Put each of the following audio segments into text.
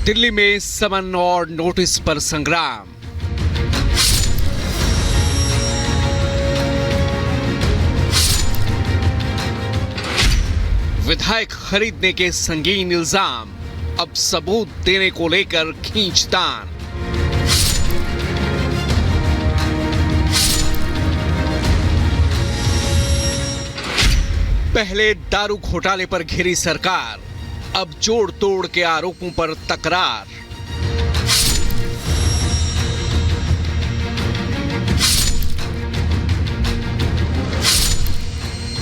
दिल्ली में समन और नोटिस पर संग्राम। विधायक खरीदने के संगीन इल्जाम, अब सबूत देने को लेकर खींचतान। पहले दारू घोटाले पर घिरी सरकार, अब जोड़ तोड़ के आरोपों पर तकरार।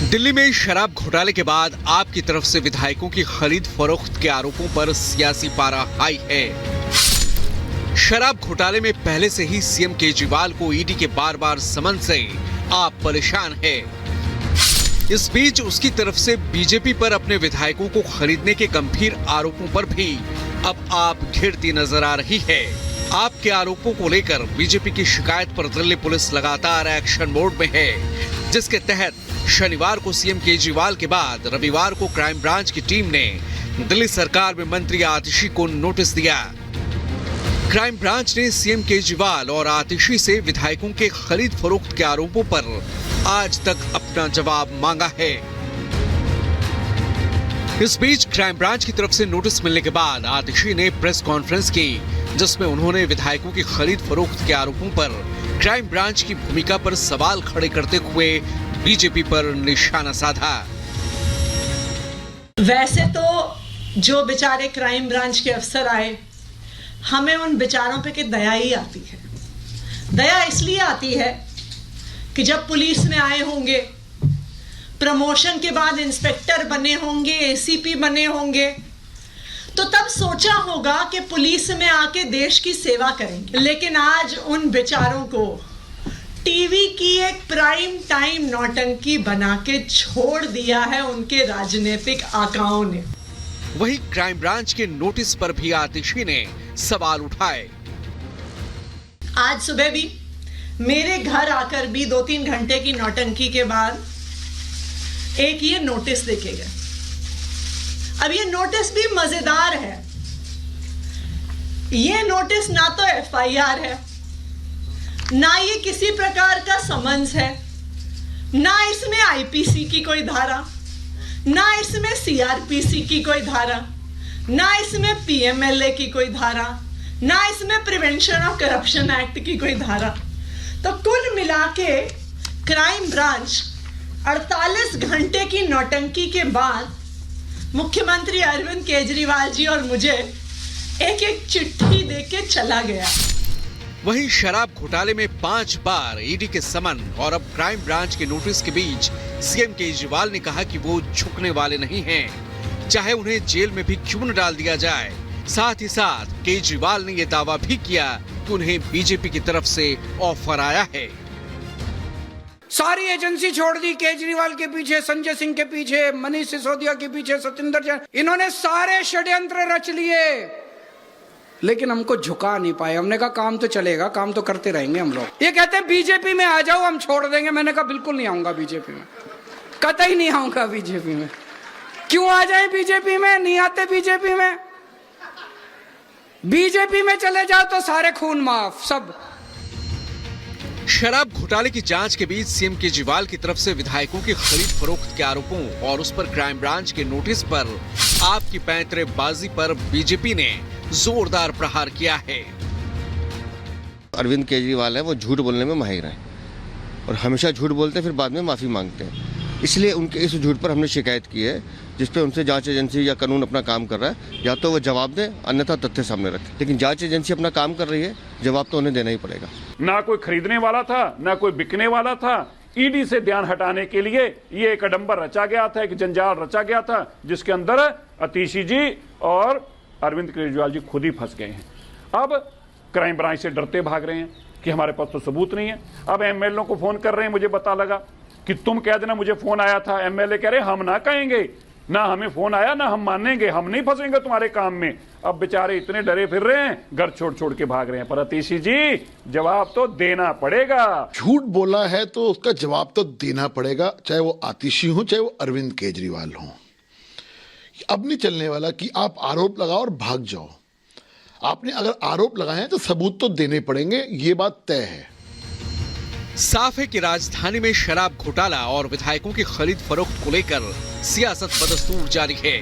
दिल्ली में शराब घोटाले के बाद आपकी तरफ से विधायकों की खरीद फरोख्त के आरोपों पर सियासी पारा हाई है। शराब घोटाले में पहले से ही सीएम केजरीवाल को ईडी के बार बार समन से आप परेशान है। इस बीच उसकी तरफ से बीजेपी पर अपने विधायकों को खरीदने के गंभीर आरोपों पर भी अब आप घिरती नजर आ रही है। आपके आरोपों को लेकर बीजेपी की शिकायत पर दिल्ली पुलिस लगातार एक्शन मोड में है, जिसके तहत शनिवार को सीएम केजरीवाल के बाद रविवार को क्राइम ब्रांच की टीम ने दिल्ली सरकार में मंत्री आतिशी को नोटिस दिया। क्राइम ब्रांच ने सीएम केजरीवाल और आतिशी से विधायकों के खरीद फरोख्त के आरोपों पर आज तक अपना जवाब मांगा है। इस बीच क्राइम ब्रांच की तरफ से नोटिस मिलने के बाद आतिशी ने प्रेस कॉन्फ्रेंस की, जिसमें उन्होंने विधायकों की खरीद फरोख्त के आरोपों पर क्राइम ब्रांच की भूमिका पर सवाल खड़े करते हुए बीजेपी पर निशाना साधा। वैसे तो जो बेचारे क्राइम ब्रांच के अफसर आए, हमें उन बेचारों पे की दया ही आती है। दया इसलिए आती है कि जब पुलिस में आए होंगे, प्रमोशन के बाद इंस्पेक्टर बने होंगे, एसीपी बने होंगे, तो तब सोचा होगा कि पुलिस में आके देश की सेवा करेंगे। लेकिन आज उन बेचारों को टीवी की एक प्राइम टाइम नौटंकी बना के छोड़ दिया है उनके राजनीतिक आकाओं ने। वहीं क्राइम ब्रांच के नोटिस पर भी आतिशी ने सवाल उठाए। आज सुबह भी मेरे घर आकर भी 2-3 घंटे की नौटंकी के बाद एक ये नोटिस देके गए। अब ये नोटिस भी मजेदार है। ये नोटिस ना तो एफआईआर है, ना ये किसी प्रकार का समन्स है, ना इसमें आईपीसी की कोई धारा, ना इसमें सीआरपीसी की कोई धारा, ना इसमें पीएमएलए की कोई धारा, ना इसमें प्रिवेंशन ऑफ करप्शन एक्ट की कोई धारा। तो कुल मिला के क्राइम ब्रांच 48 घंटे की नौटंकी के बाद मुख्यमंत्री अरविंद केजरीवाल जी और मुझे एक एक चिट्ठी देके चला गया। वहीं शराब घोटाले में 5 बार ईडी के समन और अब क्राइम ब्रांच के नोटिस के बीच सीएम केजरीवाल ने कहा कि वो झुकने वाले नहीं हैं, चाहे उन्हें जेल में भी क्यों न डाल दिया जाए। साथ ही साथ केजरीवाल ने यह दावा भी किया कि उन्हें बीजेपी की तरफ से ऑफर आया है। सारी एजेंसी छोड़ दी, केजरीवाल के पीछे, संजय सिंह के पीछे, मनीष सिसोदिया के पीछे, सतिंदर जैन, इन्होंने सारे षड्यंत्र रच लिए, लेकिन हमको झुका नहीं पाए। हमने कहा काम तो चलेगा, काम तो करते रहेंगे हम लोग। ये कहते हैं बीजेपी में आ जाओ, हम छोड़ देंगे। मैंने कहा बिल्कुल नहीं आऊंगा बीजेपी में, कतई नहीं आऊंगा बीजेपी में। क्यों आ जाए बीजेपी में? नहीं आते बीजेपी में। बीजेपी में चले जाओ तो सारे खून माफ सब। शराब घोटाले की जांच के बीच सीएम केजरीवाल की तरफ से विधायकों की खरीद फरोख्त के आरोपों और उस पर क्राइम ब्रांच के नोटिस पर आपकी पैंतरेबाजी पर बीजेपी ने जोरदार प्रहार किया है। अरविंद केजरीवाल है, वो झूठ बोलने में माहिर हैं और हमेशा झूठ बोलते हैं, फिर बाद में माफी मांगते हैं। इसलिए उनके इस झूठ पर हमने शिकायत की है, जिस पे उनसे जांच एजेंसी या कानून अपना काम कर रहा है। या तो वो जवाब दे, अन्यथा तथ्य सामने रखे। लेकिन जांच एजेंसी अपना काम कर रही है, जवाब तो उन्हें देना ही पड़ेगा। ना कोई खरीदने वाला था, ना कोई बिकने वाला था। ईडी से ध्यान हटाने के लिए ये एक अडंबर रचा गया था, एक जंजाल रचा गया था, जिसके अंदर आतिशी जी और अरविंद केजरीवाल जी खुद ही फंस गए हैं। अब क्राइम ब्रांच से डरते भाग रहे हैं कि हमारे पास तो सबूत नहीं है। अब एमएलए को फोन कर रहे हैं, मुझे पता लगा कि तुम कह देना मुझे फोन आया था। एमएलए कह रहे हम ना कहेंगे, ना हमें फोन आया, ना हम मानेंगे, हम नहीं फंसेंगे तुम्हारे काम में। अब बेचारे इतने डरे फिर रहे हैं, घर छोड़ छोड़ के भाग रहे हैं। पर आतिशी जी जवाब तो देना पड़ेगा। झूठ बोला है तो उसका जवाब तो देना पड़ेगा, चाहे वो आतिशी हो, चाहे वो अरविंद केजरीवाल हो। अब नहीं चलने वाला कि आप आरोप लगाओ और भाग जाओ। आपने अगर आरोप लगाए हैं तो सबूत तो देने पड़ेंगे, ये बात तय है। साफ है कि राजधानी में शराब घोटाला और विधायकों की खरीद फरोख्त को लेकर सियासत बदस्तूर जारी है।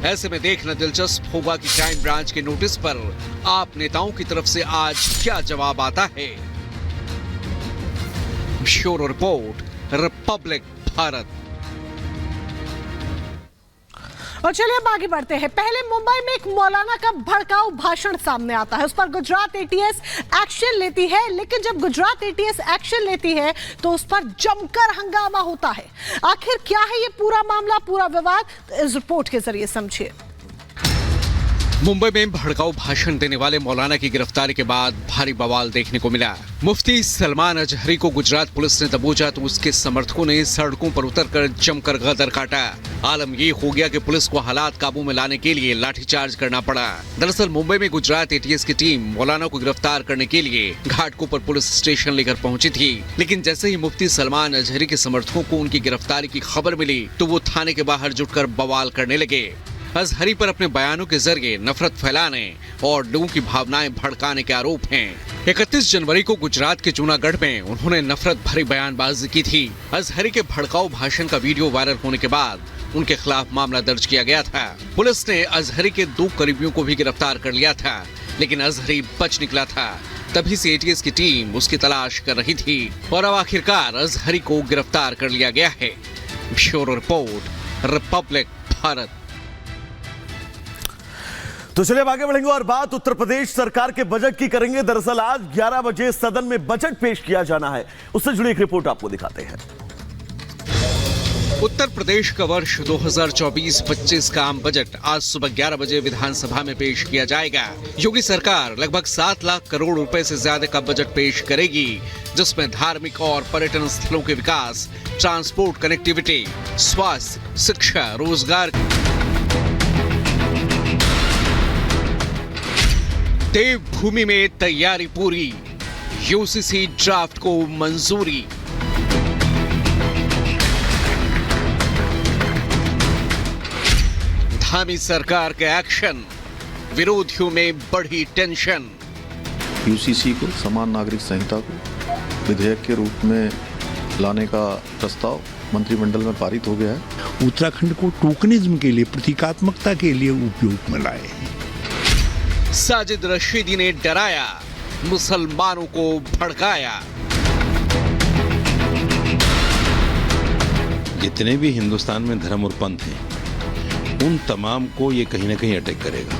ऐसे में देखना दिलचस्प होगा कि क्राइम ब्रांच के नोटिस पर आप नेताओं की तरफ से आज क्या जवाब आता है। Bureau report, Republic Bharat. और चलिए अब आगे बढ़ते हैं। पहले मुंबई में एक मौलाना का भड़काऊ भाषण सामने आता है, उस पर गुजरात एटीएस एक्शन लेती है। लेकिन जब गुजरात एटीएस एक्शन लेती है तो उस पर जमकर हंगामा होता है। आखिर क्या है ये पूरा मामला, पूरा विवाद, तो इस रिपोर्ट के जरिए समझिए। मुंबई में भड़काऊ भाषण देने वाले मौलाना की गिरफ्तारी के बाद भारी बवाल देखने को मिला। मुफ्ती सलमान अजहरी को गुजरात पुलिस ने दबोचा तो उसके समर्थकों ने सड़कों पर उतरकर जमकर गदर काटा। आलम ये हो गया कि पुलिस को हालात काबू में लाने के लिए लाठीचार्ज करना पड़ा। दरअसल मुंबई में गुजरात एटीएस की टीम मौलाना को गिरफ्तार करने के लिए घाटकोपर पुलिस स्टेशन लेकर पहुंची थी। लेकिन जैसे ही मुफ्ती सलमान अजहरी के समर्थकों को उनकी गिरफ्तारी की खबर मिली तो वो थाने के बाहर जुटकर बवाल करने लगे। अजहरी पर अपने बयानों के जरिए नफरत फैलाने और लोगों की भावनाएं भड़काने के आरोप हैं। 31 जनवरी को गुजरात के जूनागढ़ में उन्होंने नफरत भरी बयानबाजी की थी। अजहरी के भड़काऊ भाषण का वीडियो वायरल होने के बाद उनके खिलाफ मामला दर्ज किया गया था। पुलिस ने अजहरी के 2 करीबियों को भी गिरफ्तार कर लिया था, लेकिन अजहरी बच निकला था। तभी से एटीएस की टीम उसकी तलाश कर रही थी और अब आखिरकार अजहरी को गिरफ्तार कर लिया गया है। Bureau report, Republic Bharat. तो चलिए अब आगे बढ़ेंगे और बात उत्तर प्रदेश सरकार के बजट की करेंगे। दरअसल आज 11 बजे सदन में बजट पेश किया जाना है, उससे जुड़ी एक रिपोर्ट आपको दिखाते हैं। उत्तर प्रदेश का वर्ष 2024-25 का आम बजट आज सुबह 11 बजे विधानसभा में पेश किया जाएगा। योगी सरकार लगभग 7 लाख करोड़ रुपए से ज्यादा का बजट पेश करेगी, जिसमें धार्मिक और पर्यटन स्थलों के विकास, ट्रांसपोर्ट कनेक्टिविटी, स्वास्थ्य, शिक्षा, रोजगार, देवभूमि में तैयारी पूरी, यूसीसी ड्राफ्ट को मंजूरी। धामी सरकार के एक्शन, विरोधियों में बढ़ी टेंशन। यूसीसी को, समान नागरिक संहिता को विधेयक के रूप में लाने का प्रस्ताव मंत्रिमंडल में पारित हो गया है। उत्तराखंड को टोकनिज्म के लिए, प्रतीकात्मकता के लिए उपयोग में लाए। साजिद रशीदी ने डराया, मुसलमानों को भड़काया। जितने भी हिंदुस्तान में धर्म और पंथ हैं, उन तमाम को ये कहीं ना कहीं अटैक करेगा।